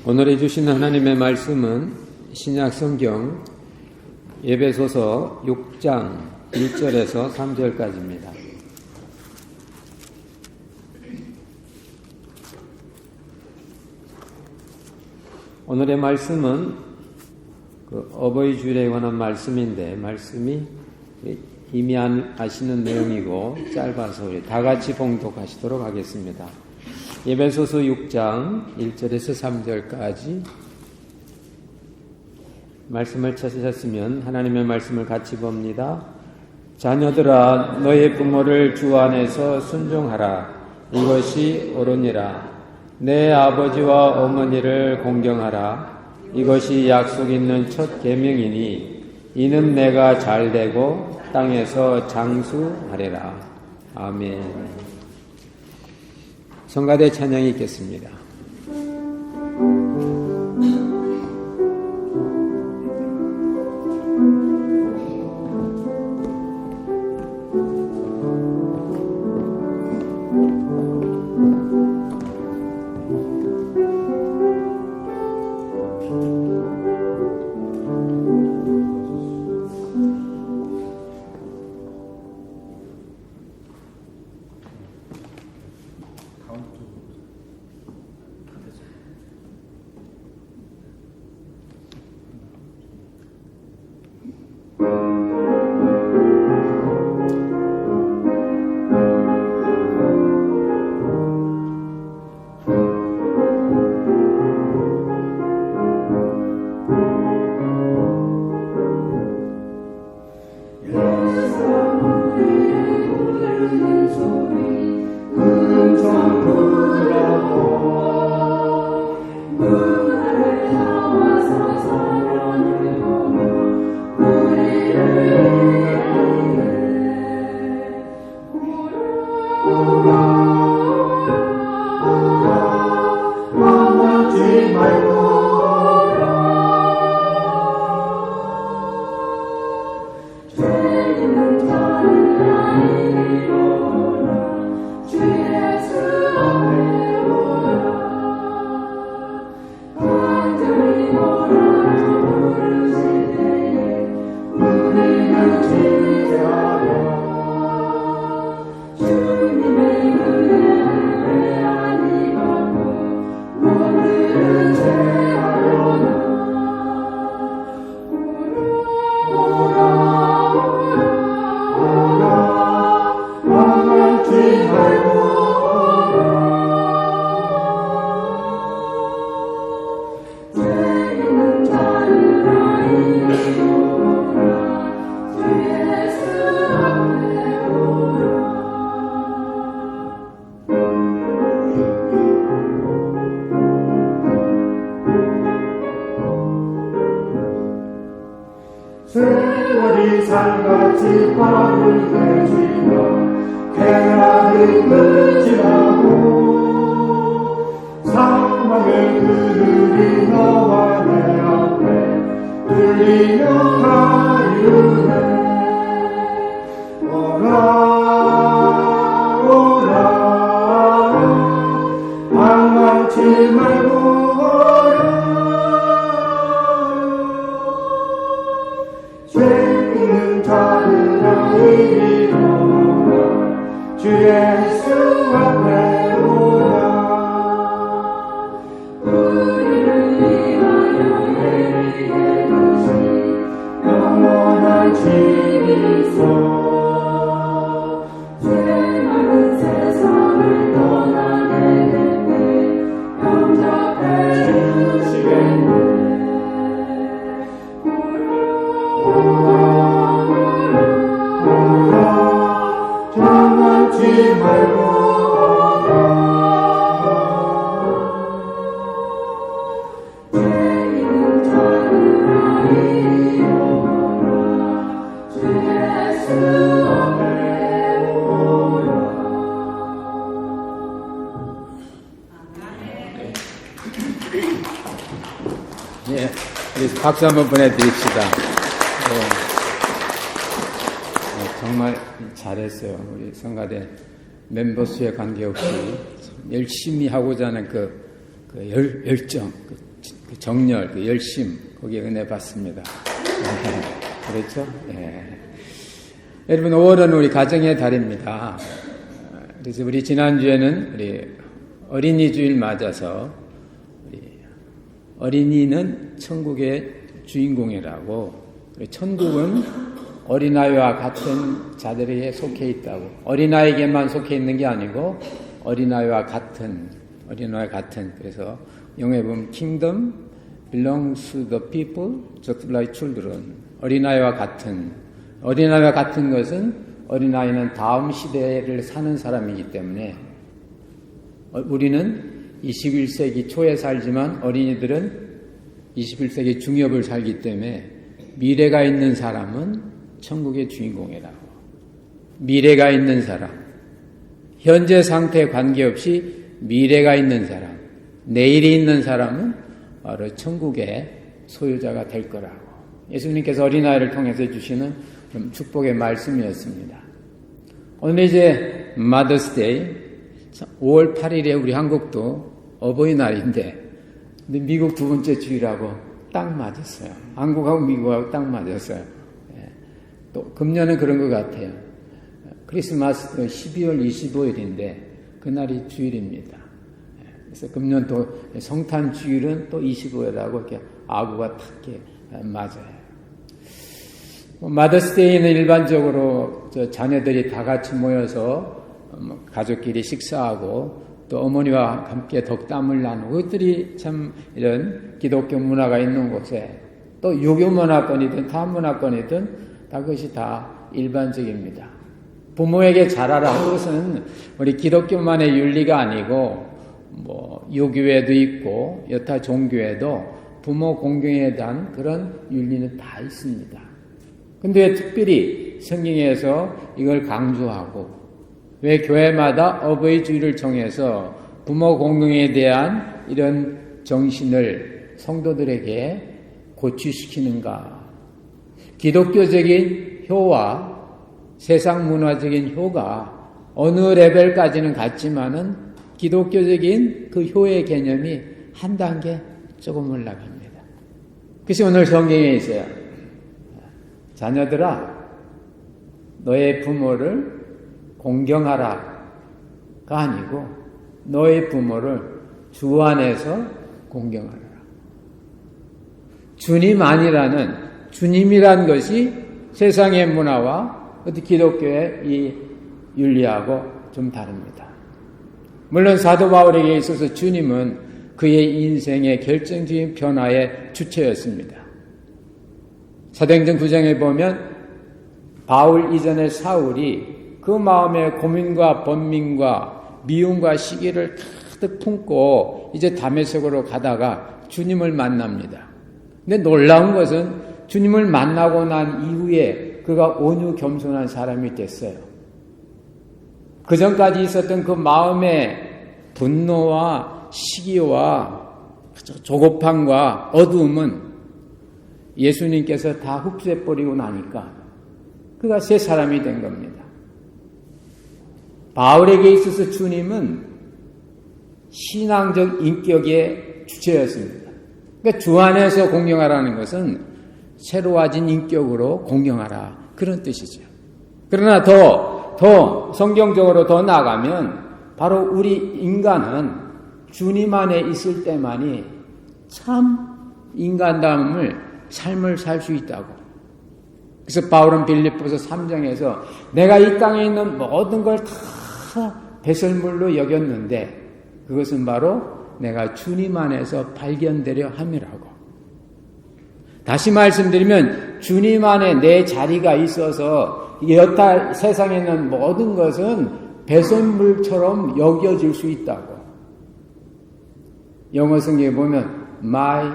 오늘 해주신 하나님의 말씀은 신약 성경 에베소서 6장 1절에서 3절까지입니다. 오늘의 말씀은 어버이 주일에 관한 말씀인데 말씀이 이미 아시는 내용이고 짧아서 우리 다 같이 봉독하시도록 하겠습니다. 에베소서 6장 1절에서 3절까지 말씀을 찾으셨으면 하나님의 말씀을 같이 봅니다. 자녀들아 너희 부모를 주 안에서 순종하라. 이것이 옳으니라. 내 아버지와 어머니를 공경하라. 이것이 약속 있는 첫 계명이니 이는 내가 잘되고 땅에서 장수하리라. 아멘. 성가대 찬양이 있겠습니다. 세월이 살같이 빠르게 지나 쾌락이 끝이라고 사망의 그늘이 너와 내 앞에 뚫리며 가리우네. 오라 오라 방황치 말고 죄있는 자들아 이리로라. 주 예수 앞에 오라. 우리를 위하여 예비해 두신 영원한 진리소. 죄 많은 세상을 떠나게 될 때 영접해 주시겠네. 장난치 말고 죄 있는 자들아 이리 오라. 주 예수 앞에 오라. 예, 우리 박수 한번 보내드립시다. 정말 잘했어요. 우리 성가대 멤버 수에 관계없이 열심히 하고자 하는 그 열정, 그 정열, 그 열심, 거기에 은혜 받습니다. 그렇죠? 예. 여러분, 5월은 우리 가정의 달입니다. 그래서 우리 지난주에는 우리 어린이 주일 맞아서 우리 어린이는 천국의 주인공이라고, 천국은 어린아이와 같은 자들에게 속해 있다고, 어린아이에게만 속해 있는 게 아니고 어린아이와 같은, 그래서 영어에 보면 Kingdom belongs to the people just like children. 어린아이와 같은 것은, 어린아이는 다음 시대를 사는 사람이기 때문에, 우리는 21세기 초에 살지만 어린이들은 21세기 중엽을 살기 때문에 미래가 있는 사람은 천국의 주인공이라고. 미래가 있는 사람, 현재 상태에 관계없이 미래가 있는 사람, 내일이 있는 사람은 바로 천국의 소유자가 될 거라고. 예수님께서 어린아이를 통해서 주시는 축복의 말씀이었습니다. 오늘 이제 마더스데이, 5월 8일에 우리 한국도 어버이날인데, 근데 미국 두 번째 주일하고 딱 맞았어요. 한국하고 미국하고 딱 맞았어요. 또 금년은 그런 것 같아요. 크리스마스 12월 25일인데 그날이 주일입니다. 그래서 금년 또 성탄 주일은 또 25일하고 이렇게 아구가 탁 맞아요. 마더스데이는 일반적으로 자녀들이 다 같이 모여서 가족끼리 식사하고 또 어머니와 함께 덕담을 나누고, 그것들이 참 이런 기독교 문화가 있는 곳에, 또 유교 문화권이든 타 문화권이든 다 그것이 다 일반적입니다. 부모에게 잘하라 하는 것은 우리 기독교만의 윤리가 아니고, 유교에도 있고 여타 종교에도 부모 공경에 대한 그런 윤리는 다 있습니다. 근데 왜 특별히 성경에서 이걸 강조하고, 왜 교회마다 어버이 주일을 정해서 부모 공경에 대한 이런 정신을 성도들에게 고취시키는가? 기독교적인 효와 세상 문화적인 효가 어느 레벨까지는 같지만은 기독교적인 그 효의 개념이 한 단계 조금 올라갑니다. 그래서 오늘 성경에 있어요. 자녀들아, 너의 부모를 공경하라가 아니고 너의 부모를 주 안에서 공경하라. 주님이란 것이 세상의 문화와 기독교의 이 윤리하고 좀 다릅니다. 물론 사도 바울에게 있어서 주님은 그의 인생의 결정적인 변화의 주체였습니다. 사도행전 9장에 보면 바울 이전의 사울이 그 마음의 고민과 번민과 미움과 시기를 가득 품고 이제 다메섹으로 가다가 주님을 만납니다. 근데 놀라운 것은 주님을 만나고 난 이후에 그가 온유 겸손한 사람이 됐어요. 그 전까지 있었던 그 마음의 분노와 시기와 조급함과 어두움은 예수님께서 다 흡수해버리고 나니까 그가 새 사람이 된 겁니다. 바울에게 있어서 주님은 신앙적 인격의 주체였습니다. 그러니까 주 안에서 공경하라는 것은 새로워진 인격으로 공경하라, 그런 뜻이죠. 그러나 더 성경적으로 더 나아가면 바로 우리 인간은 주님 안에 있을 때만이 참 인간다움을 삶을 살 수 있다고. 그래서 바울은 빌립보서 3장에서 내가 이 땅에 있는 모든 걸 다 배설물로 여겼는데 그것은 바로 내가 주님 안에서 발견되려 함이라고. 다시 말씀드리면 주님 안에 내 자리가 있어서 여타 세상에 있는 모든 것은 배설물처럼 여겨질 수 있다고. 영어 성경에 보면 My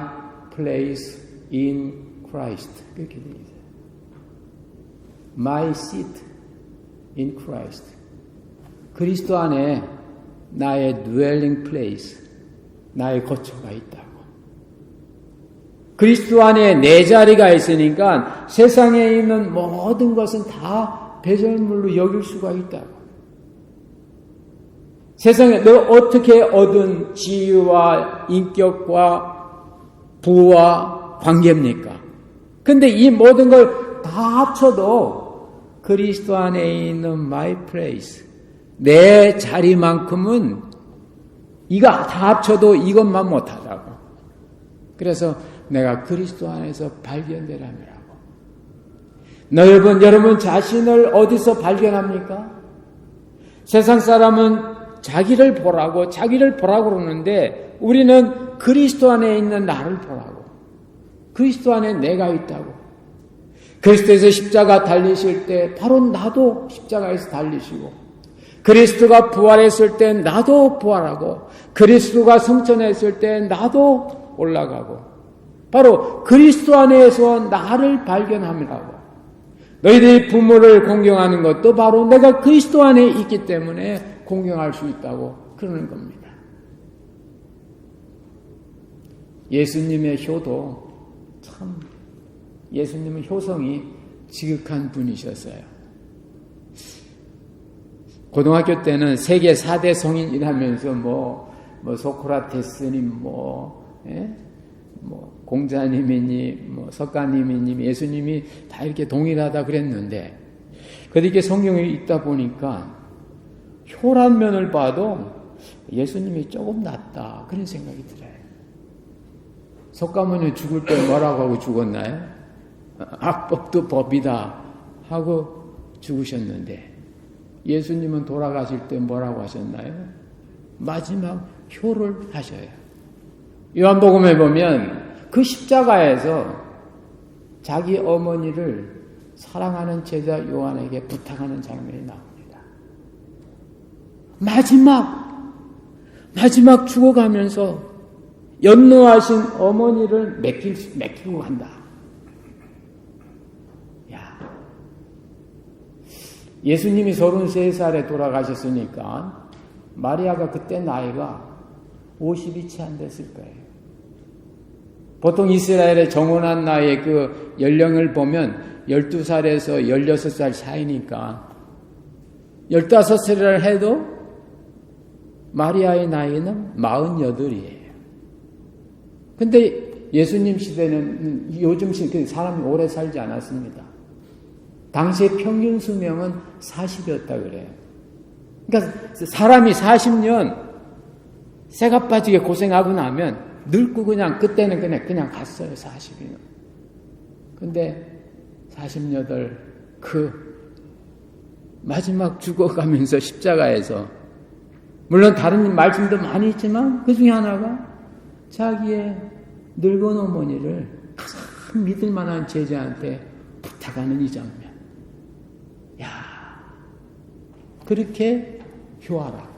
place in Christ, 그렇게 되어 있어요. My seat in Christ. 그리스도 안에 나의 dwelling place, 나의 거처가 있다고. 그리스도 안에 내 자리가 있으니까 세상에 있는 모든 것은 다 배설물로 여길 수가 있다고. 세상에 너 어떻게 얻은 지위와 인격과 부와 관계입니까? 근데 이 모든 걸 다 합쳐도 그리스도 안에 있는 my place, 내 자리만큼은 이거 다 합쳐도 이것만 못하다고. 그래서 내가 그리스도 안에서 발견되라니라고. 여러분 자신을 어디서 발견합니까? 세상 사람은 자기를 보라고 그러는데 우리는 그리스도 안에 있는 나를 보라고. 그리스도 안에 내가 있다고. 그리스도에서 십자가 달리실 때 바로 나도 십자가에서 달리시고, 그리스도가 부활했을 때 나도 부활하고, 그리스도가 승천했을 때 나도 올라가고, 바로 그리스도 안에서 나를 발견함이라고. 너희들이 부모를 공경하는 것도 바로 내가 그리스도 안에 있기 때문에 공경할 수 있다고 그러는 겁니다. 예수님의 효도 참, 예수님은 효성이 지극한 분이셨어요. 고등학교 때는 세계 4대 성인이라면서 뭐 소크라테스님, 공자님이니, 석가님이니, 예수님이 다 이렇게 동일하다 그랬는데, 그런데 이렇게 성경에 있다 보니까 효란 면을 봐도 예수님이 조금 낫다 그런 생각이 들어요. 석가모니 죽을 때 뭐라고 하고 죽었나요? 악법도 법이다 하고 죽으셨는데, 예수님은 돌아가실 때 뭐라고 하셨나요? 마지막 효를 하셔요. 요한복음에 보면 그 십자가에서 자기 어머니를 사랑하는 제자 요한에게 부탁하는 장면이 나옵니다. 마지막 죽어가면서 연로하신 어머니를 맡기고 간다. 예수님이 33살에 돌아가셨으니까 마리아가 그때 나이가 50이 채 안 됐을 거예요. 보통 이스라엘의 정혼한 나이의 그 연령을 보면 12살에서 16살 사이니까 15살을 해도 마리아의 나이는 48이에요. 근데 예수님 시대는 요즘 사람이 오래 살지 않았습니다. 당시의 평균 수명은 40이었다 그래요. 그러니까 사람이 40년 새가 빠지게 고생하고 나면 늙고 그때는 그냥 갔어요, 40이면. 근데 48, 마지막 죽어가면서 십자가에서, 물론 다른 말씀도 많이 있지만 그 중에 하나가 자기의 늙은 어머니를 가장 믿을 만한 제자한테 부탁하는 이 장면. 그렇게 효하라고.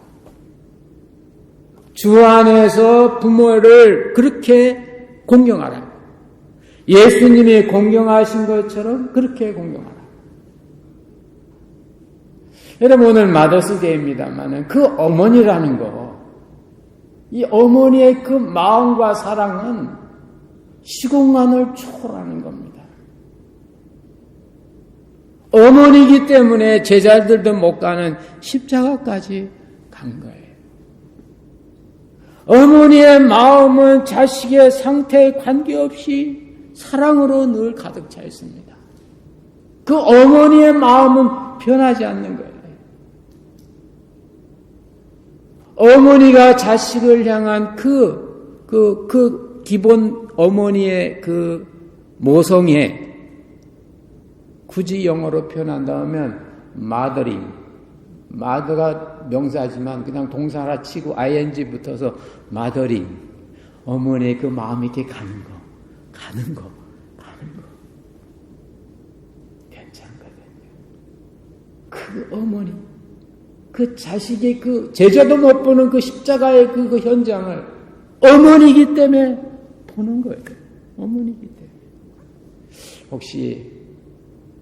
주 안에서 부모를 그렇게 공경하라고. 예수님이 공경하신 것처럼 그렇게 공경하라고. 여러분, 오늘 마더스데이입니다만 그 어머니라는 거, 이 어머니의 그 마음과 사랑은 시공간을 초월하는 겁니다. 어머니이기 때문에 제자들도 못 가는 십자가까지 간 거예요. 어머니의 마음은 자식의 상태에 관계없이 사랑으로 늘 가득 차 있습니다. 그 어머니의 마음은 변하지 않는 거예요. 어머니가 자식을 향한 그 기본 어머니의 그 모성애, 굳이 영어로 표현한다면 mothering, mother가 명사지만 그냥 동사 하나 치고 ing 붙어서 mothering, 어머니의 그 마음이 이렇게 가는 거 괜찮거든요. 그 어머니, 그 자식의 그 제자도 못 보는 그 십자가의 그 현장을 어머니이기 때문에 보는 거예요. 어머니이기 때문에. 혹시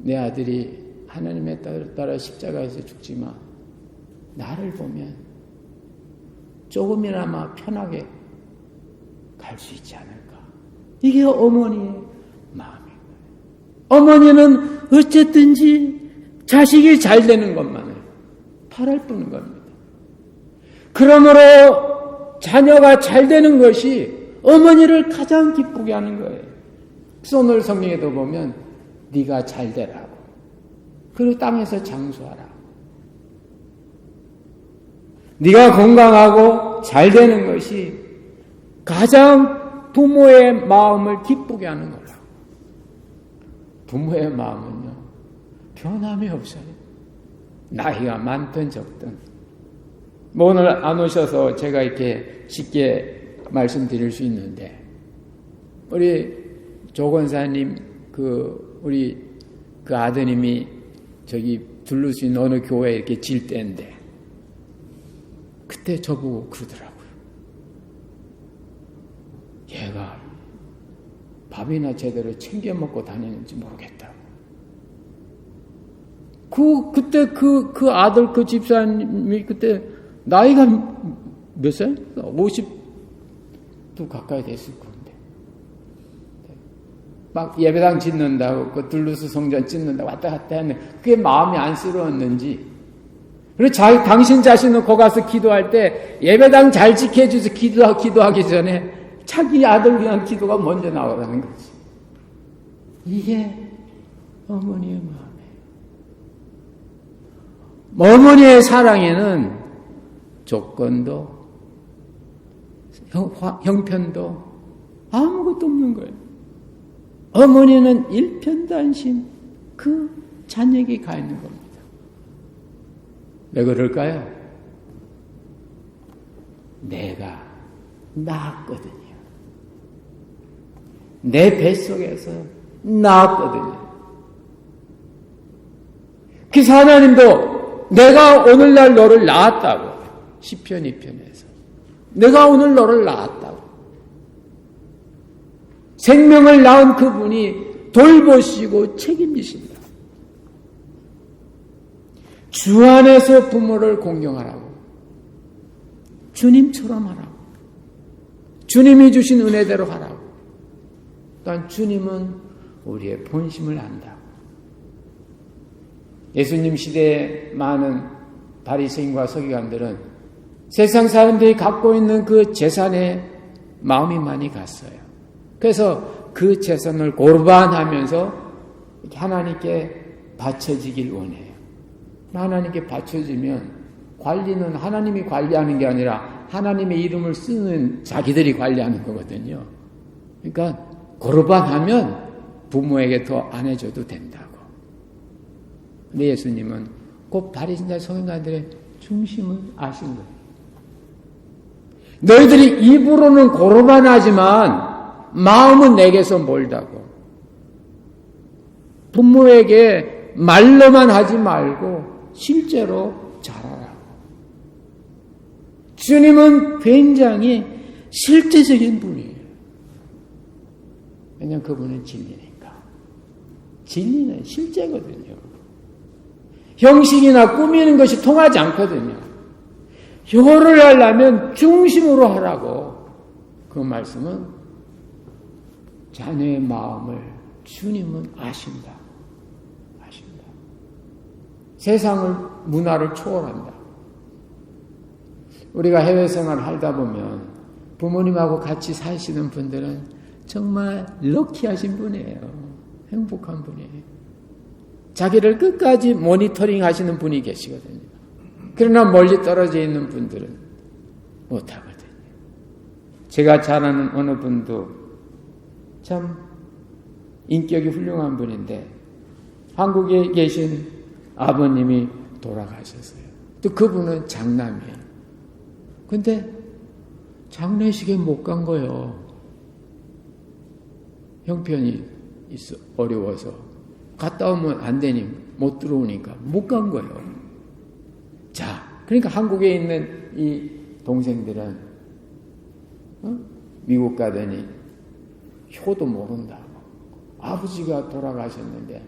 내 아들이 하나님에 따라 십자가에서 죽지만 나를 보면 조금이나마 편하게 갈 수 있지 않을까? 이게 어머니의 마음인 거예요. 어머니는 어쨌든지 자식이 잘 되는 것만을 바랄 뿐인 겁니다. 그러므로 자녀가 잘 되는 것이 어머니를 가장 기쁘게 하는 거예요. 그래서 오늘 성경에도 보면 네가 잘 되라고. 그리고 땅에서 장수하라. 네가 건강하고 잘 되는 것이 가장 부모의 마음을 기쁘게 하는 거라. 부모의 마음은요, 변함이 없어요. 나이가 많든 적든. 뭐 오늘 안 오셔서 제가 이렇게 쉽게 말씀드릴 수 있는데, 우리 조 권사님 우리 아드님이 저기 둘루스 있는 어느 교회에 이렇게 질 때인데, 그때 저보고 그러더라고요. 얘가 밥이나 제대로 챙겨 먹고 다니는지 모르겠다고. 그때 그 아들, 그 집사님이 그때 나이가 몇 살? 50도 가까이 됐을 건데. 막 예배당 짓는다고, 그 둘루스 성전 짓는다고 왔다 갔다 했는데, 그게 마음이 안쓰러웠는지, 그리고 당신 자신은 거기 가서 기도할 때 예배당 잘 지켜주서 기도하기 전에 자기 아들 위한 기도가 먼저 나오라는 거지. 이게 어머니의 마음이에요. 어머니의 사랑에는 조건도 형편도 아무것도 없는 거예요. 어머니는 일편단심 그 자녀에게 가 있는 겁니다. 왜 그럴까요? 내가 낳았거든요. 내 뱃속에서 낳았거든요. 그래서 하나님도 내가 오늘날 너를 낳았다고, 시편 2편에서 내가 오늘 너를 낳았다고, 생명을 낳은 그분이 돌보시고 책임지신다. 주 안에서 부모를 공경하라고, 주님처럼 하라고, 주님이 주신 은혜대로 하라고. 또한 주님은 우리의 본심을 안다고. 예수님 시대에 많은 바리새인과 서기관들은 세상 사람들이 갖고 있는 그 재산에 마음이 많이 갔어요. 그래서 그 재산을 고르반하면서 하나님께 바쳐지길 원해요. 하나님께 바쳐지면 관리는 하나님이 관리하는 게 아니라 하나님의 이름을 쓰는 자기들이 관리하는 거거든요. 그러니까 고르반하면 부모에게 더 안 해줘도 된다고. 근데 예수님은 그 바리새인과 서기관들의 중심을 아신 거예요. 너희들이 입으로는 고르반하지만 마음은 내게서 멀다고. 부모에게 말로만 하지 말고 실제로 잘하라고. 주님은 굉장히 실제적인 분이에요. 왜냐하면 그분은 진리니까. 진리는 실제거든요. 형식이나 꾸미는 것이 통하지 않거든요. 효를 하려면 중심으로 하라고. 그 말씀은 자녀의 마음을 주님은 아신다. 아신다. 세상을, 문화를 초월한다. 우리가 해외 생활을 하다 보면 부모님하고 같이 사시는 분들은 정말 럭키하신 분이에요. 행복한 분이에요. 자기를 끝까지 모니터링 하시는 분이 계시거든요. 그러나 멀리 떨어져 있는 분들은 못하거든요. 제가 잘 아는 어느 분도 참 인격이 훌륭한 분인데 한국에 계신 아버님이 돌아가셨어요. 또 그분은 장남이에요. 근데 장례식에 못 간 거예요. 형편이 어려워서. 갔다 오면 안 되니 못 들어오니까 못 간 거예요. 자, 그러니까 한국에 있는 이 동생들은 미국 가더니 효도 모른다고. 아버지가 돌아가셨는데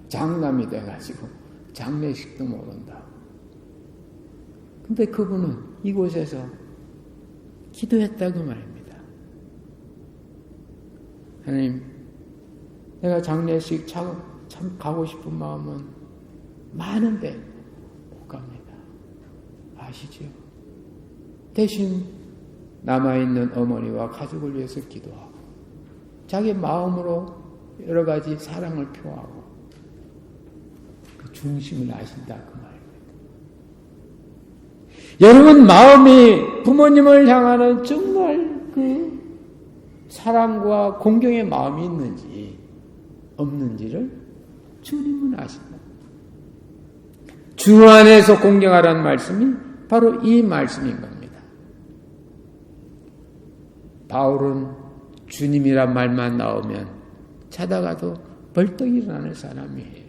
장남이 돼가지고 장례식도 모른다고. 근데 그분은 이곳에서 기도했다고 말입니다. 하나님, 내가 장례식 참 가고 싶은 마음은 많은데 못 갑니다. 아시죠? 대신 남아있는 어머니와 가족을 위해서 기도하고 자기 마음으로 여러 가지 사랑을 표하고 그 중심을 아신다 그 말입니다. 여러분 마음이 부모님을 향하는 정말 그 사랑과 공경의 마음이 있는지 없는지를 주님은 아신다. 주 안에서 공경하라는 말씀이 바로 이 말씀인 겁니다. 바울은 주님이란 말만 나오면 자다가도 벌떡 일어나는 사람이에요.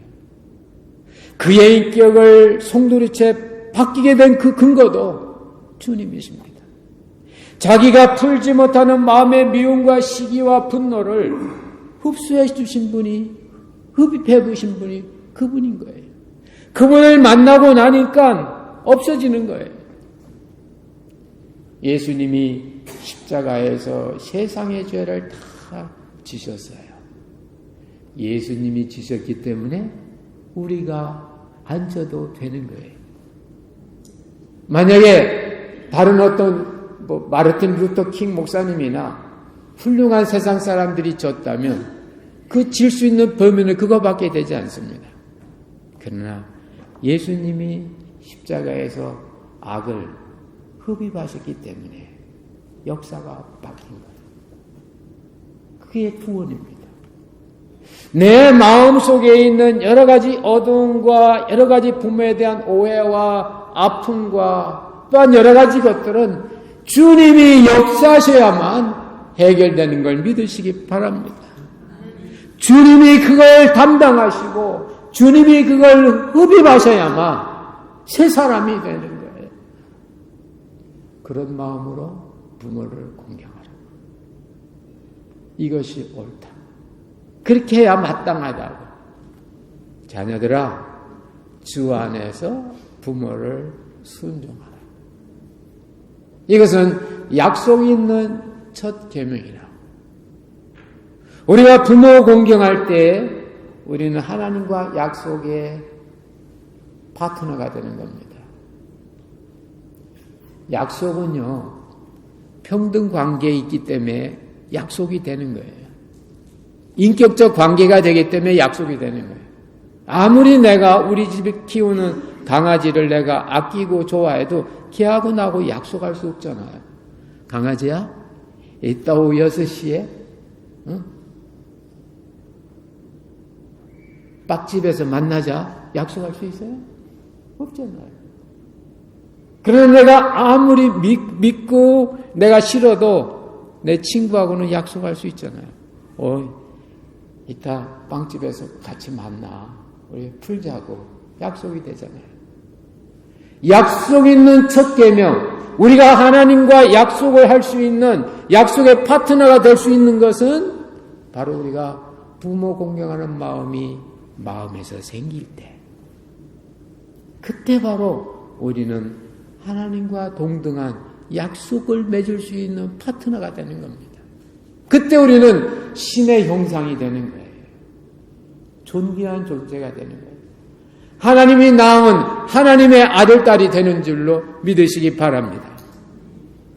그의 인격을 송두리째 바뀌게 된 그 근거도 주님이십니다. 자기가 풀지 못하는 마음의 미움과 시기와 분노를 흡수해 주신 분이, 흡입해 주신 분이 그분인 거예요. 그분을 만나고 나니까 없어지는 거예요. 예수님이 십자가에서 세상의 죄를 다 지셨어요. 예수님이 지셨기 때문에 우리가 앉아도 되는 거예요. 만약에 다른 어떤 마르틴 루터 킹 목사님이나 훌륭한 세상 사람들이 졌다면 그 질 수 있는 범위는 그거밖에 되지 않습니다. 그러나 예수님이 십자가에서 악을 흡입하셨기 때문에 역사가 바뀐 거예요. 그게 구원입니다. 내 마음속에 있는 여러 가지 어두움과 여러 가지 부모에 대한 오해와 아픔과 또한 여러 가지 것들은 주님이 역사하셔야만 해결되는 걸 믿으시기 바랍니다. 주님이 그걸 담당하시고 주님이 그걸 흡입하셔야만 새 사람이 되는 거예요. 그런 마음으로 부모를 공경하라. 이것이 옳다. 그렇게 해야 마땅하다고. 자녀들아, 주 안에서 부모를 순종하라. 이것은 약속이 있는 첫 계명이라. 우리가 부모 공경할 때 우리는 하나님과 약속의 파트너가 되는 겁니다. 약속은요, 평등 관계에 있기 때문에 약속이 되는 거예요. 인격적 관계가 되기 때문에 약속이 되는 거예요. 아무리 내가 우리 집에 키우는 강아지를 내가 아끼고 좋아해도 걔하고 나하고 약속할 수 없잖아요. 강아지야, 이따 오후 6시에 빵집에서 만나자 약속할 수 있어요? 없잖아요. 그러나 내가 아무리 믿고 내가 싫어도 내 친구하고는 약속할 수 있잖아요. 이따 빵집에서 같이 만나. 우리 풀자고 약속이 되잖아요. 약속 있는 첫 계명, 우리가 하나님과 약속을 할 수 있는 약속의 파트너가 될 수 있는 것은 바로 우리가 부모 공경하는 마음이 마음에서 생길 때, 그때 바로 우리는 하나님과 동등한 약속을 맺을 수 있는 파트너가 되는 겁니다. 그때 우리는 신의 형상이 되는 거예요. 존귀한 존재가 되는 거예요. 하나님이 낳은 하나님의 아들, 딸이 되는 줄로 믿으시기 바랍니다.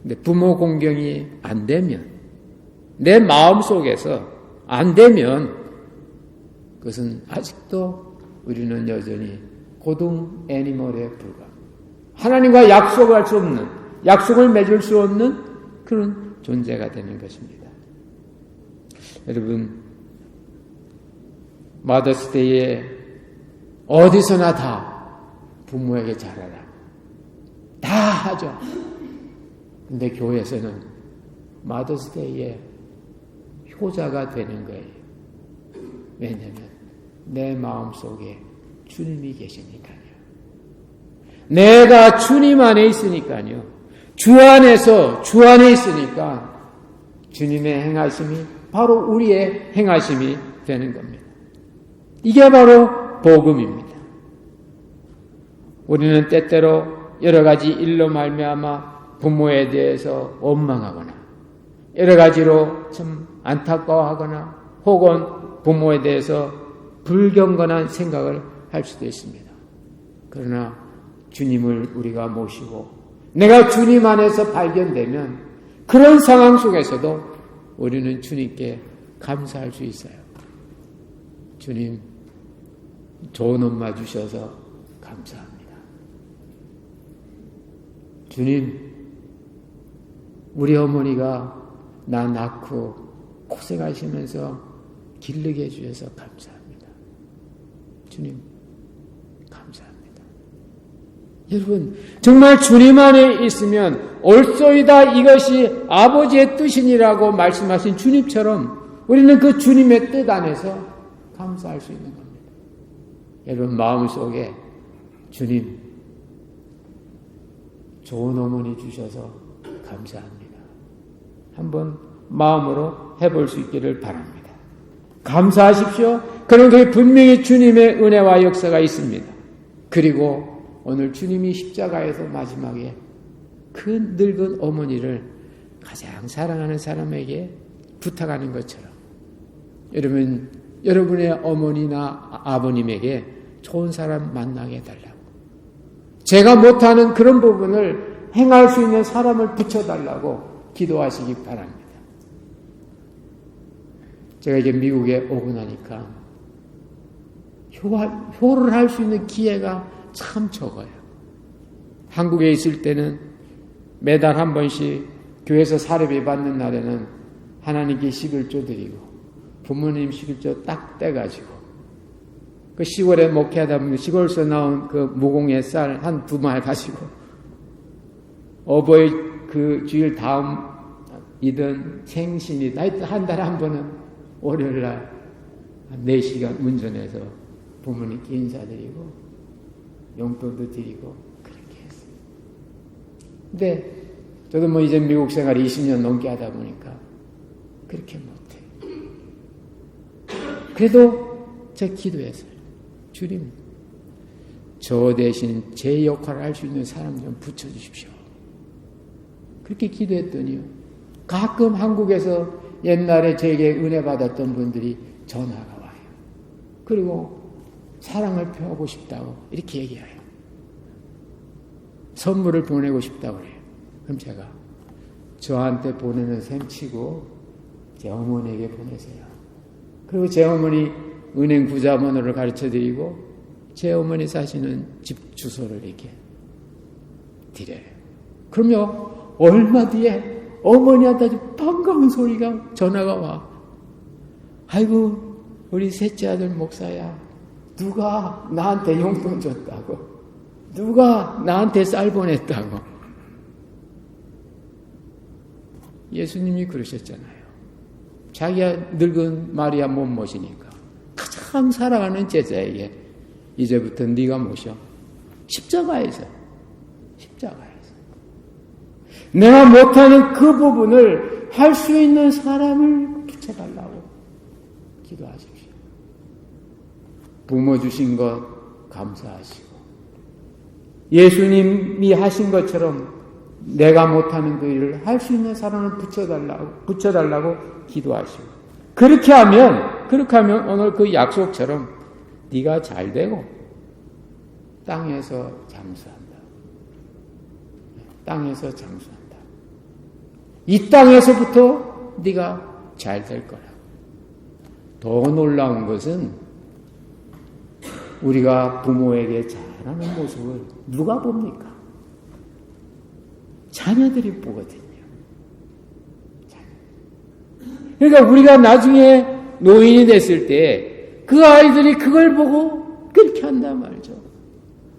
근데 부모 공경이 안 되면, 내 마음속에서 안 되면 그것은 아직도 우리는 여전히 고등 애니멀에 불과합니다. 하나님과 약속을 할 수 없는, 약속을 맺을 수 없는 그런 존재가 되는 것입니다. 여러분, 마더스데이에 어디서나 다 부모에게 잘하라. 다 하죠. 근데 교회에서는 마더스데이에 효자가 되는 거예요. 왜냐하면 내 마음속에 주님이 계시니까요. 내가 주님 안에 있으니까요. 주 안에 있으니까 주님의 행하심이 바로 우리의 행하심이 되는 겁니다. 이게 바로 복음입니다. 우리는 때때로 여러 가지 일로 말미암아 부모에 대해서 원망하거나 여러 가지로 참 안타까워하거나 혹은 부모에 대해서 불경건한 생각을 할 수도 있습니다. 그러나 주님을 우리가 모시고 내가 주님 안에서 발견되면 그런 상황 속에서도 우리는 주님께 감사할 수 있어요. 주님, 좋은 엄마 주셔서 감사합니다. 주님, 우리 어머니가 나 낳고 고생하시면서 기르게 해주셔서 감사합니다. 주님, 감사합니다. 여러분, 정말 주님 안에 있으면 옳소이다, 이것이 아버지의 뜻이니라고 말씀하신 주님처럼 우리는 그 주님의 뜻 안에서 감사할 수 있는 겁니다. 여러분, 마음속에 주님, 좋은 어머니 주셔서 감사합니다. 한번 마음으로 해볼 수 있기를 바랍니다. 감사하십시오. 그런 게 분명히 주님의 은혜와 역사가 있습니다. 그리고 오늘 주님이 십자가에서 마지막에 그 늙은 어머니를 가장 사랑하는 사람에게 부탁하는 것처럼 여러분, 여러분의 어머니나 아버님에게 좋은 사람 만나게 해달라고, 제가 못하는 그런 부분을 행할 수 있는 사람을 붙여달라고 기도하시기 바랍니다. 제가 이제 미국에 오고 나니까 효를 할 수 있는 기회가 참 적어요. 한국에 있을 때는 매달 한 번씩 교회에서 사례비 받는 날에는 하나님께 11조 드리고 부모님 11조 딱 떼가지고 그 시골에 목회하다 보면 시골에서 나온 그 무공의 쌀 한 2말 가지고 어버이 그 주일 다음이든 생신이든 한 달에 한 번은 월요일날 4시간 운전해서 부모님께 인사드리고 용돈도 드리고 그렇게 했어요. 근데 저도 뭐 이제 미국 생활 20년 넘게 하다 보니까 그렇게 못해요. 그래도 제가 기도했어요. 주님, 저 대신 제 역할을 할 수 있는 사람 좀 붙여주십시오. 그렇게 기도했더니요, 가끔 한국에서 옛날에 제게 은혜 받았던 분들이 전화가 와요. 그리고 사랑을 표하고 싶다고 이렇게 얘기해요. 선물을 보내고 싶다고 그래요. 그럼 제가 저한테 보내는 셈 치고 제 어머니에게 보내세요. 그리고 제 어머니 은행 구자번호를 가르쳐드리고 제 어머니 사시는 집 주소를 이렇게 드려요. 그러면 얼마 뒤에 어머니한테 아주 반가운 소리가 전화가 와. 아이고, 우리 셋째 아들 목사야, 누가 나한테 용돈 줬다고, 누가 나한테 쌀 보냈다고. 예수님이 그러셨잖아요. 자기가 늙은 마리아 못 모시니까 가장 사랑하는 제자에게 이제부터 네가 모셔. 십자가에서 내가 못하는 그 부분을 할 수 있는 사람을 붙여달라고 기도하십시오. 부모 주신 것 감사하시고 예수님이 하신 것처럼 내가 못하는 그 일을 할 수 있는 사람을 붙여달라고 기도하시고 그렇게 하면 오늘 그 약속처럼 네가 잘 되고 땅에서 장수한다. 땅에서 장수한다. 이 땅에서부터 네가 잘 될 거라. 더 놀라운 것은 우리가 부모에게 잘하는 모습을 누가 봅니까? 자녀들이 보거든요. 그러니까 우리가 나중에 노인이 됐을 때 그 아이들이 그걸 보고 그렇게 한단 말이죠.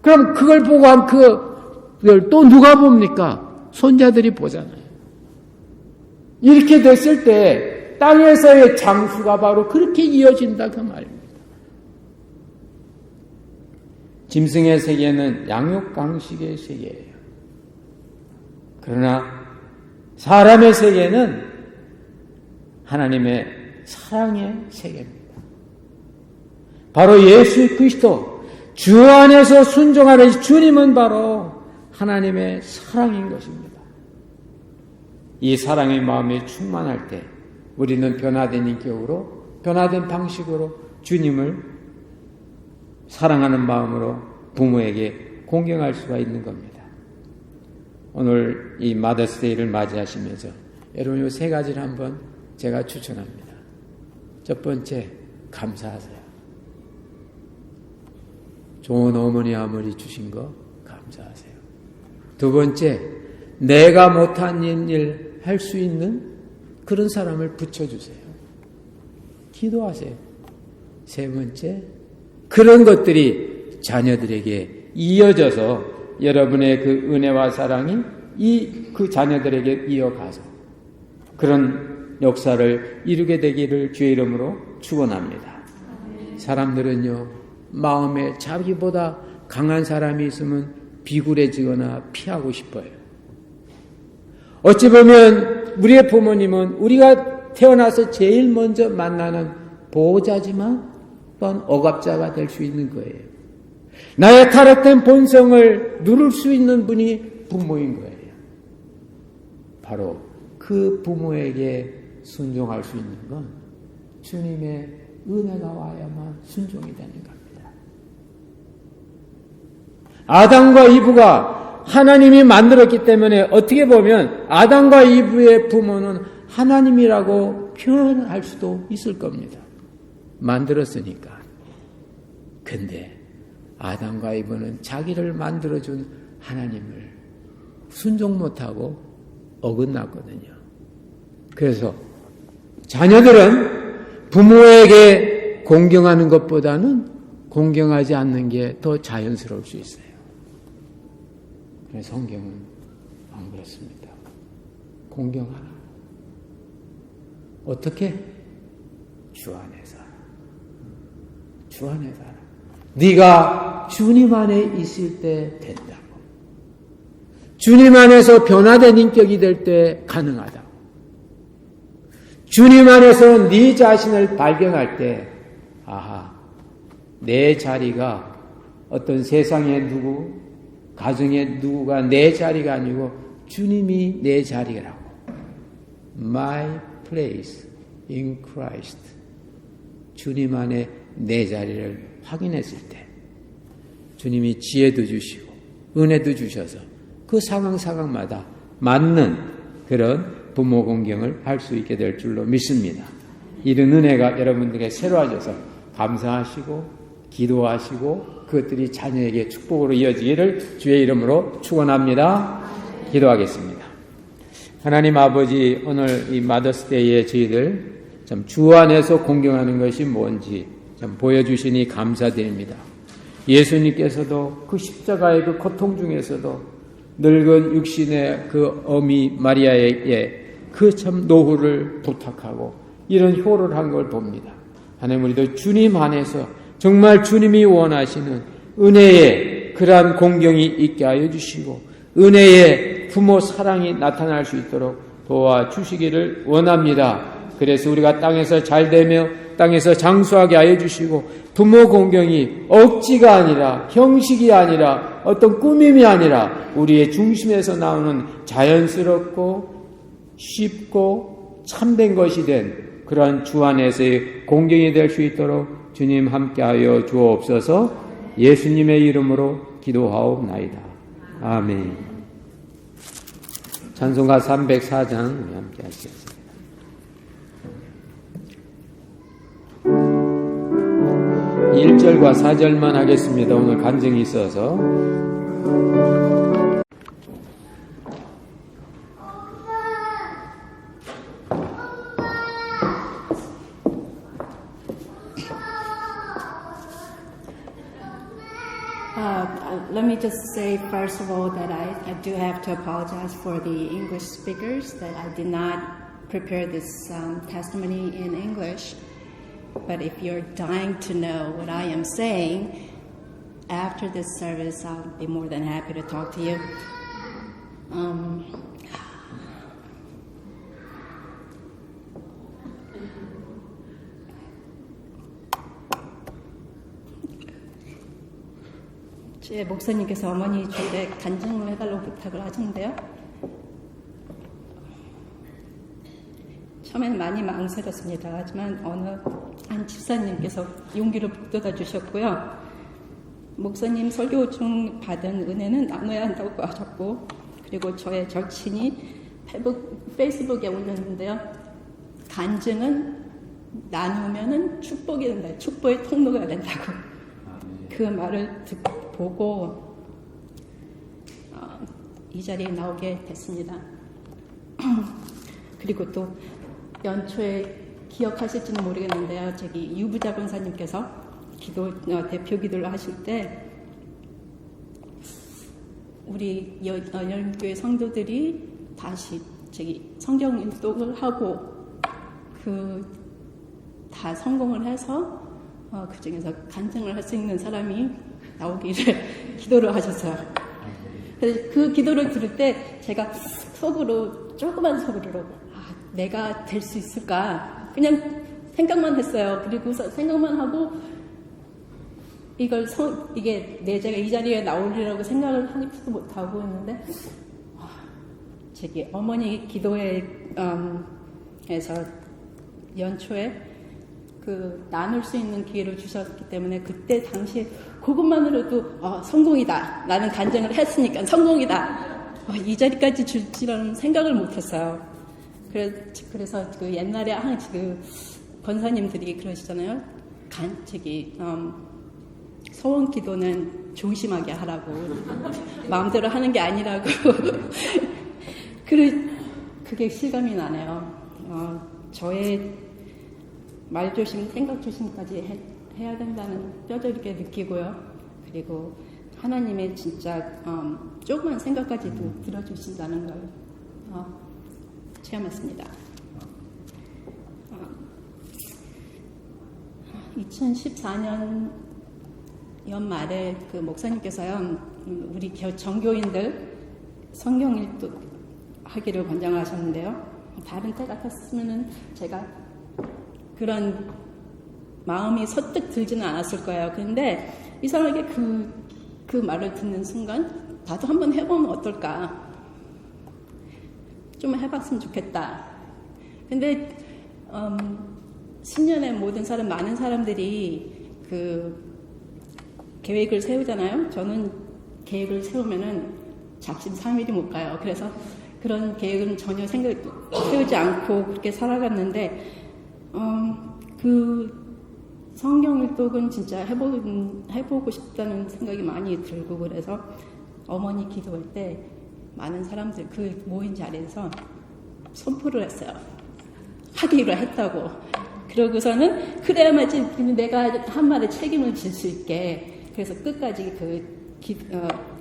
그럼 그걸 보고 한 그걸 또 누가 봅니까? 손자들이 보잖아요. 이렇게 됐을 때 땅에서의 장수가 바로 그렇게 이어진다 그 말입니다. 짐승의 세계는 양육강식의 세계예요. 그러나 사람의 세계는 하나님의 사랑의 세계입니다. 바로 예수 그리스도 주 안에서 순종하는 주님은 바로 하나님의 사랑인 것입니다. 이 사랑의 마음이 충만할 때 우리는 변화된 인격으로 변화된 방식으로 주님을 사랑하는 마음으로 부모에게 공경할 수가 있는 겁니다. 오늘 이 마더스데이를 맞이하시면서 여러분, 이 세 가지를 한번 제가 추천합니다. 첫 번째, 감사하세요. 좋은 어머니, 아버지 주신 거 감사하세요. 두 번째, 내가 못한 일 할 수 있는 그런 사람을 붙여주세요. 기도하세요. 세 번째, 그런 것들이 자녀들에게 이어져서 여러분의 그 은혜와 사랑이 그 자녀들에게 이어가서 그런 역사를 이루게 되기를 주의 이름으로 축원합니다. 사람들은요, 마음에 자기보다 강한 사람이 있으면 비굴해지거나 피하고 싶어요. 어찌 보면 우리의 부모님은 우리가 태어나서 제일 먼저 만나는 보호자지만 또한 억압자가 될 수 있는 거예요. 나의 타락된 본성을 누를 수 있는 분이 부모인 거예요. 바로 그 부모에게 순종할 수 있는 건 주님의 은혜가 와야만 순종이 되는 겁니다. 아담과 이브가 하나님이 만들었기 때문에 어떻게 보면 아담과 이브의 부모는 하나님이라고 표현할 수도 있을 겁니다. 만들었으니까. 근데 아담과 이브는 자기를 만들어준 하나님을 순종 못하고 어긋났거든요. 그래서 자녀들은 부모에게 공경하는 것보다는 공경하지 않는 게 더 자연스러울 수 있어요. 그래서 성경은 안 그렇습니다. 공경하라. 어떻게? 주 안에서. 주 안에서. 네가 주님 안에 있을 때 된다고. 주님 안에서 변화된 인격이 될 때 가능하다고. 주님 안에서 네 자신을 발견할 때, 아하, 내 자리가 어떤 세상의 누구, 가정의 누구가 내 자리가 아니고 주님이 내 자리라고. My place in Christ. 주님 안에 내 자리를 확인했을 때 주님이 지혜도 주시고 은혜도 주셔서 그 상황마다 맞는 그런 부모 공경을 할 수 있게 될 줄로 믿습니다. 이런 은혜가 여러분들에게 새로워져서 감사하시고 기도하시고 그것들이 자녀에게 축복으로 이어지기를 주의 이름으로 축원합니다. 기도하겠습니다. 하나님 아버지, 오늘 이 마더스데이에 저희들 참 주 안에서 공경하는 것이 뭔지 참 보여주시니 감사드립니다. 예수님께서도 그 십자가의 그 고통 중에서도 늙은 육신의 그 어미 마리아에게 그 참 노후를 부탁하고 이런 효를 한 걸 봅니다. 하나님, 우리도 주님 안에서 정말 주님이 원하시는 은혜의 그러한 공경이 있게 하여 주시고 은혜의 부모 사랑이 나타날 수 있도록 도와주시기를 원합니다. 그래서 우리가 땅에서 잘되며 땅에서 장수하게 하여 주시고 부모 공경이 억지가 아니라 형식이 아니라 어떤 꾸밈이 아니라 우리의 중심에서 나오는 자연스럽고 쉽고 참된 것이 된 그러한 주 안에서의 공경이 될 수 있도록 주님 함께하여 주옵소서. 예수님의 이름으로 기도하옵나이다. 아멘. 찬송가 304장 우리 함께 하시겠습니다. 1절과 4절만 하겠습니다. 오늘 간증이 있어서. Let me just say, first of all, that I do have to apologize for the English speakers, that I did not prepare this testimony in English. But if you're dying to know what I am saying, after this service, I'll be more than happy to talk to you. 제 목사님께서 어머니 주일에 간증을 해달라고 부탁을 하셨는데요. 처음에는 많이 망설였습니다. 하지만 어느 한 집사님께서 용기를 북돋아 주셨고요. 목사님 설교 중 받은 은혜는 나눠야 한다고 하셨고, 그리고 저의 절친이 페이스북에 올렸는데요. 간증은 나누면은 축복이 된다. 축복의 통로가 된다고. 그 말을 보고 이 자리에 나오게 됐습니다. 그리고 또 연초에 기억하실지는 모르겠는데요. 저기 유부자 권사님께서 대표 기도를 하실 때 우리 열림교회 성도들이 다시 저기 성경 일독을 하고 다 성공을 해서 그 중에서 간증을 할 수 있는 사람이 나오기를 기도를 하셨어요. 그래서 그 기도를 들을 때 제가 조그만 속으로 내가 될 수 있을까 그냥 생각만 했어요. 그리고서 생각만 하고 이게 제가 이 자리에 나오리라고 생각을 하지도 못하고 있는데 저기 어머니 기도회에서 연초에 나눌 수 있는 기회를 주셨기 때문에 그때 당시에 그것만으로도 성공이다. 나는 간증을 했으니까 성공이다. 이 자리까지 줄지라는 생각을 못했어요. 그래서 그 옛날에 그 권사님들이 그러시잖아요. 소원 기도는 조심하게 하라고. 마음대로 하는 게 아니라고. 그게 실감이 나네요. 저의 말조심, 생각조심까지 해야 된다는 뼈저리게 느끼고요. 그리고 하나님의 진짜 조그만 생각까지도 들어주신다는 걸 체험했습니다. 2014년 연말에 그 목사님께서요, 우리 정교인들 성경 일독 하기를 권장하셨는데요. 다른 때 같았으면은 제가 그런 마음이 선뜻 들지는 않았을 거예요. 그런데 이상하게 그 말을 듣는 순간 나도 한번 해보면 어떨까? 좀 해봤으면 좋겠다. 근데 신년에 많은 사람들이 계획을 세우잖아요. 저는 계획을 세우면은 작심삼일이 못 가요. 그래서 그런 계획은 전혀 세우지 않고 그렇게 살아갔는데 성경 일독은 진짜 해보고 싶다는 생각이 많이 들고 그래서 어머니 기도할 때 많은 사람들 모인 자리에서 선포를 했어요. 하기로 했다고. 그러고서는 그래야만 내가 한 말에 책임을 질 수 있게 그래서 끝까지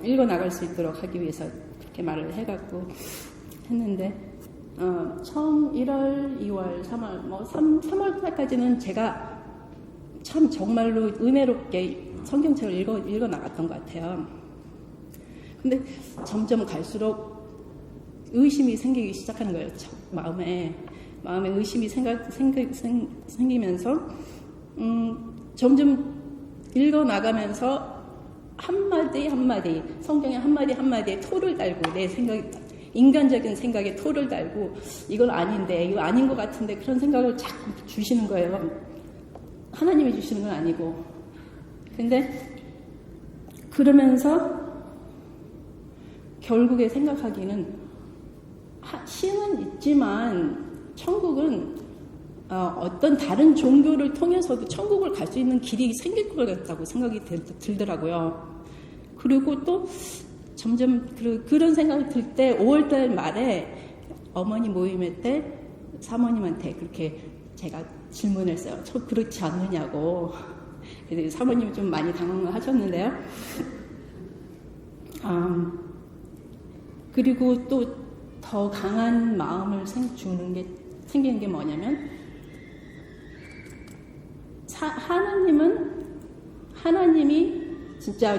읽어나갈 수 있도록 하기 위해서 그렇게 말을 해갖고 했는데 처음 1월, 2월, 3월 3월 달까지는 제가 참 정말로 은혜롭게 성경책을 읽어 나갔던 것 같아요. 근데 점점 갈수록 의심이 생기기 시작하는 거예요. 마음에 의심이 생기면서 점점 읽어 나가면서 한마디 성경의 한마디에 토를 달고 내 생각이 인간적인 생각에 토를 달고 이건 아닌데 이거 아닌 것 같은데 그런 생각을 자꾸 주시는 거예요. 하나님이 주시는 건 아니고. 근데 그러면서 결국에 생각하기는 신은 있지만 천국은 어떤 다른 종교를 통해서도 천국을 갈 수 있는 길이 생길 것 같다고 생각이 들더라고요. 그리고 또 점점 그런 생각이 들 때 5월달 말에 어머니 모임회 때 사모님한테 그렇게 제가 질문했어요. 저 그렇지 않느냐고. 그래서 사모님이 좀 많이 당황을 하셨는데요. 그리고 또 더 강한 마음을 생기는 게 뭐냐면 하나님이 진짜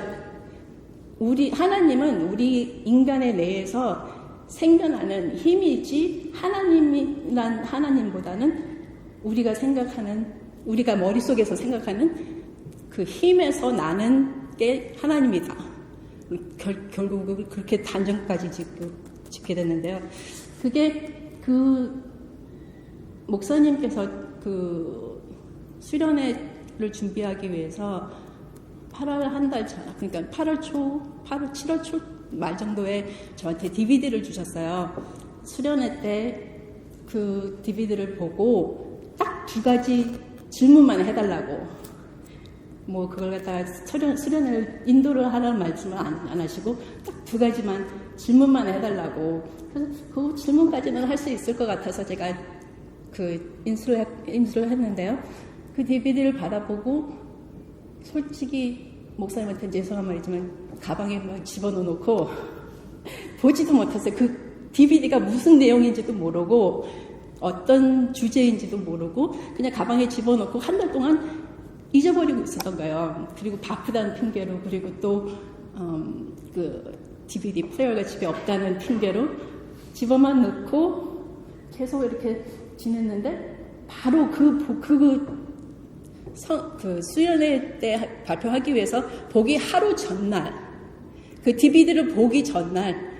하나님은 우리 인간의 내에서 생겨나는 힘이지 하나님보다는 우리가 머릿속에서 생각하는 그 힘에서 나는 게 하나님이다. 결국 그렇게 단정까지 짓게 됐는데요. 그게 목사님께서 수련회를 준비하기 위해서 8월 한 달 전, 그러니까 7월 초 말 정도에 저한테 DVD를 주셨어요. 수련회 때 그 DVD를 보고 딱 2가지 질문만 해달라고. 뭐 그걸 갖다가 수련을 인도를 하라는 말씀을 안 하시고 딱 2가지만 질문만 해달라고. 그래서 그 질문까지는 할 수 있을 것 같아서 제가 그 인수를 했는데요. 그 DVD를 받아보고 솔직히 목사님한테 죄송한 말이지만 가방에 막 집어넣고 보지도 못했어요. 그 DVD가 무슨 내용인지도 모르고 어떤 주제인지도 모르고 그냥 가방에 집어넣고 한 달 동안 잊어버리고 있었던 거예요. 그리고 바쁘다는 핑계로, 그리고 또 그 DVD 플레이어가 집에 없다는 핑계로 집어만 넣고 계속 이렇게 지냈는데 바로 그 수련회 때 발표하기 위해서 보기 하루 전날, 그 DVD를 보기 전날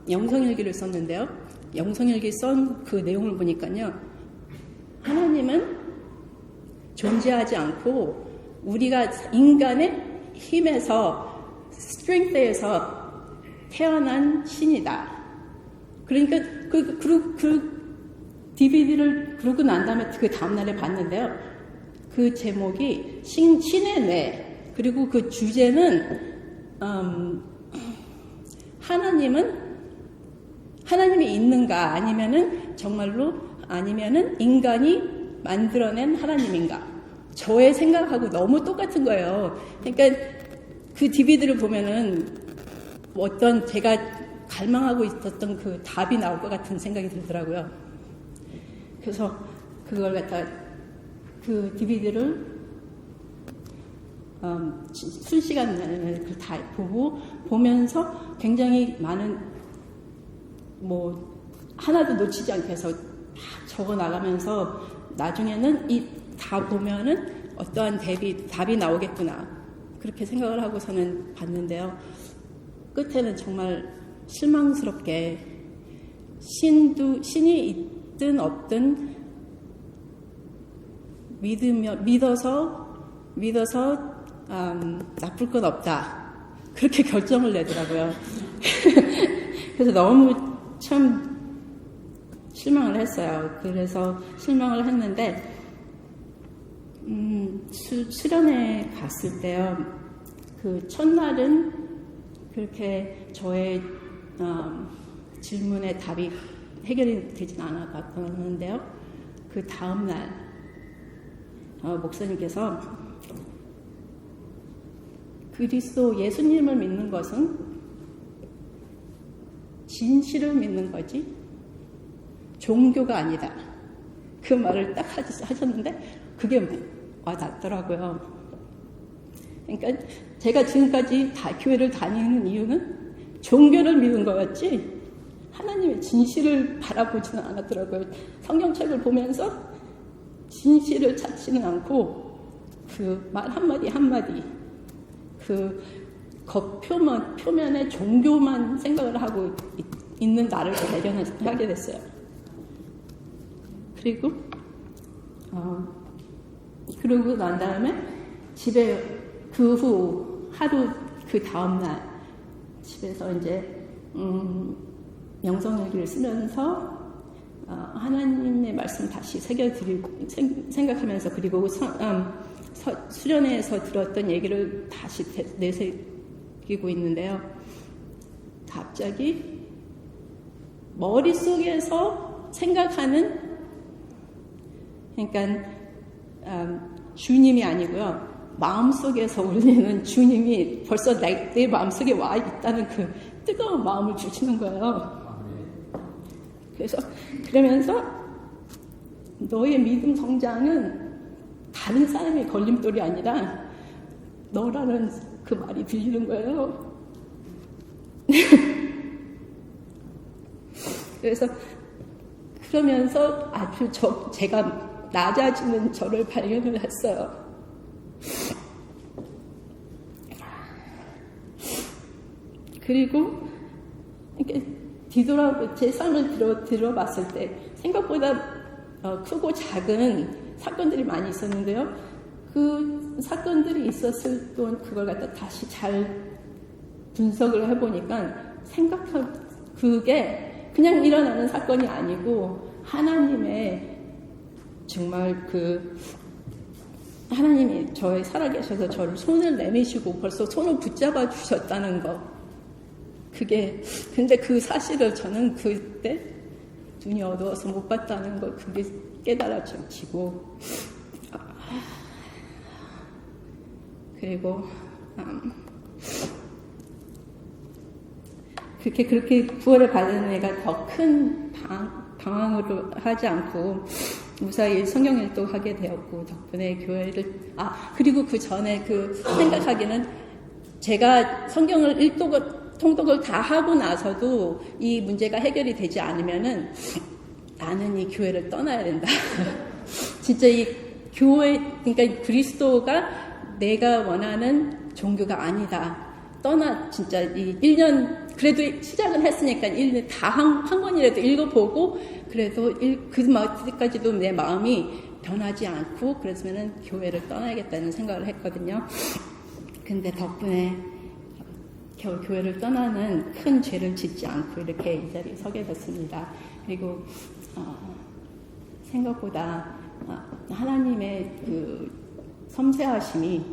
영성일기를 썼는데요. 영성일기 쓴 그 내용을 보니까요. 하나님은 존재하지 않고 우리가 인간의 힘에서, 스트렝스에서 태어난 신이다. 그러니까 그 DVD를 그러고 난 다음에 그 다음날에 봤는데요. 그 제목이 신의 뇌, 그리고 그 주제는 하나님이 있는가, 아니면은 정말로, 아니면은 인간이 만들어낸 하나님인가. 저의 생각하고 너무 똑같은 거예요. 그러니까 그 DVD를 보면은 어떤 제가 갈망하고 있었던 그 답이 나올 것 같은 생각이 들더라고요. 그래서 그걸 갖다 그 DVD를 순시간을 다 보면서 굉장히 많은 뭐 하나도 놓치지 않게 해서 다 적어 나가면서 나중에는 다 보면은 어떠한 답이 나오겠구나, 그렇게 생각을 하고서는 봤는데요. 끝에는 정말 실망스럽게 신이 있든 없든 믿어서 나쁠 건 없다, 그렇게 결정을 내더라고요. 그래서 너무 참 실망을 했어요. 그래서 실망을 했는데 수련회 갔을 때요, 그 첫날은 그렇게 저의 질문에 답이 해결이 되진 않았는데요. 그 다음날 목사님께서 그리스도 예수님을 믿는 것은 진실을 믿는 거지 종교가 아니다, 그 말을 딱 하셨는데 그게 와닿더라고요. 그러니까 제가 지금까지 교회를 다니는 이유는 종교를 믿는 거였지 하나님의 진실을 바라보지는 않았더라고요. 성경책을 보면서 진실을 찾지는 않고 그 말 한마디 한마디, 그 표면의 종교만 생각을 하고 있는 나를 발견하게 됐어요. 그러고 난 다음에 집에 그 후 하루 그 다음날 집에서 이제 영성일기를 쓰면서 하나님의 말씀 다시 새겨드리고 생각하면서, 그리고 수련회에서 들었던 얘기를 다시 내새기고 있는데요. 갑자기 머릿속에서 생각하는, 그러니까 주님이 아니고요, 마음속에서 울리는 주님이 벌써 내 마음속에 와 있다는 그 뜨거운 마음을 주시는 거예요. 그러면서 너의 믿음 성장은 다른 사람의 걸림돌이 아니라 너라는 그 말이 들리는 거예요. 그래서 그러면서 아주 제가 낮아지는 저를 발견을 했어요. 그리고 이렇게 제 삶을 들어봤을 때 생각보다 크고 작은 사건들이 많이 있었는데요. 그 사건들이 있었을 동안 그걸 갖다 다시 잘 분석을 해보니까 그게 그냥 일어나는 사건이 아니고 하나님의 정말 하나님이 저에 살아계셔서 저를 손을 내미시고 벌써 손을 붙잡아 주셨다는 거. 근데 그 사실을 저는 그때 눈이 어두워서 못 봤다는 거, 그게 깨달아지고, 그리고, 그렇게 구원을 받은 애가 더 큰 방황으로 하지 않고, 무사히 성경 일독하게 되었고, 덕분에 교회를, 그리고 그 전에 생각하기는 제가 성경을 통독을 다 하고 나서도 이 문제가 해결이 되지 않으면은 나는 이 교회를 떠나야 된다. 진짜 이 교회, 그러니까 그리스도가 내가 원하는 종교가 아니다. 진짜 이 1년, 그래도 시작은 했으니까 1년 다 한 권이라도 읽어보고, 그래도 그때까지도 내 마음이 변하지 않고, 그랬으면은 교회를 떠나야겠다는 생각을 했거든요. 근데 덕분에 겨우 교회를 떠나는 큰 죄를 짓지 않고 이렇게 이 자리에 서게 됐습니다. 그리고 생각보다 하나님의 섬세하심이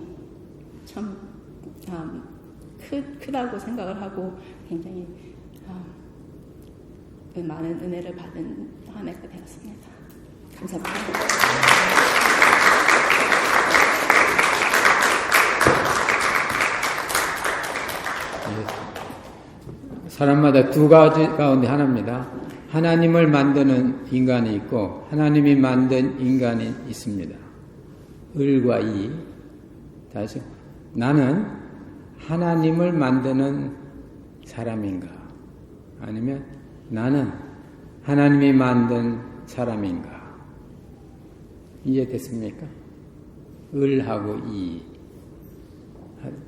참 크다고 생각을 하고 굉장히 많은 은혜를 받은 한 해가 되었습니다. 감사합니다. 사람마다 두 가지 가운데 하나입니다. 하나님을 만드는 인간이 있고 하나님이 만든 인간이 있습니다. 을과 이. 다시 나는 하나님을 만드는 사람인가? 아니면 나는 하나님이 만든 사람인가? 이해됐습니까? 을하고 이.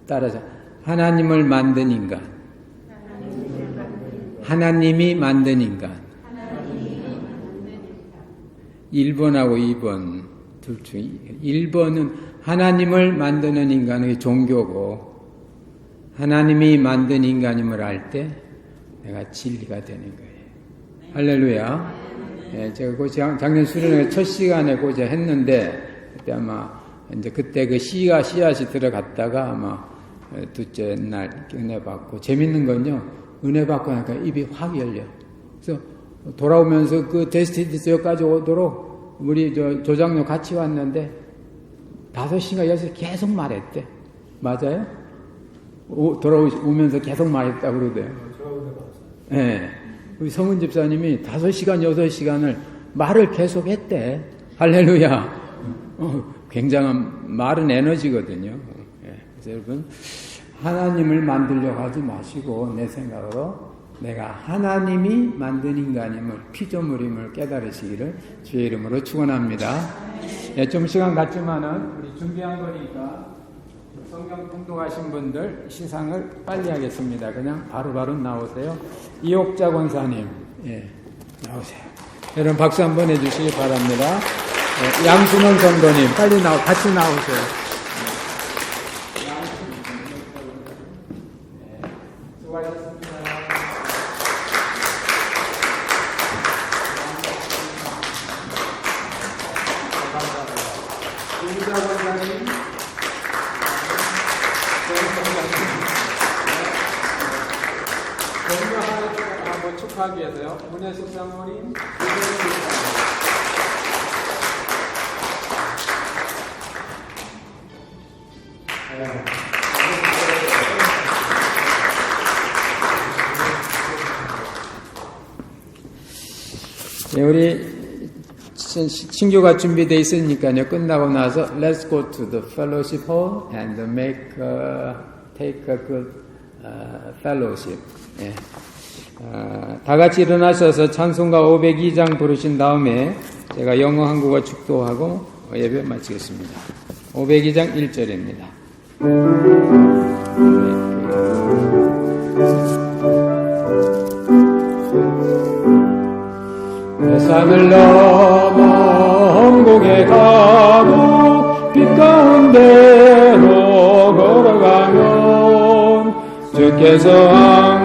따라서 하나님을 만든 인간, 하나님이 만든 인간. 1번하고 2번 둘 중에 1번은 하나님을 만드는 인간의 종교고 하나님이 만든 인간임을 알 때 내가 진리가 되는 거예요. 할렐루야. 예, 제가 작년 수련회 첫 시간에 고자 했는데 그때 아마 이제 그때 씨앗이 들어갔다가 아마 둘째 날 은혜 받고 재밌는 건요. 은혜 받고 나니까 입이 확 열려. 그래서 돌아오면서 데스티디스역까지 오도록 우리 조장로 같이 왔는데 5시간 6시 계속 말했대. 맞아요? 돌아오면서 계속 말했다고 그러대요. 네. 우리 성은 집사님이 5시간 6시간을 말을 계속 했대. 할렐루야. 굉장한 말은 에너지거든요. 그래서 여러분 하나님을 만들려고 하지 마시고 내 생각으로 내가 하나님이 만든 인간임을 피조물임을 깨달으시기를 주의 이름으로 축원합니다. 좀 시간 갔지만은 우리 준비한 거니까 성경 통독하신 분들 시상을 빨리 하겠습니다. 그냥 바로바로 나오세요. 이옥자 권사님, 나오세요. 여러분 박수 한번 해주시기 바랍니다. 양순원 성도님 빨리 같이 나오세요. 수고하셨습니다. 이옥자 권사님, 건강하게 한번 축하하기 위해서요. 문혜숙 장모님, 우리 신교가 준비되어 있으니까요. 끝나고 나서 Let's go to the fellowship hall and take a good fellowship. 예. 다 같이 일어나셔서 찬송가 502장 부르신 다음에 제가 영어, 한국어 축도하고 예배 마치겠습니다. 502장 1절입니다. 산을 넘어 홍곡에 가고 빛 가운데로 걸어가면 주께서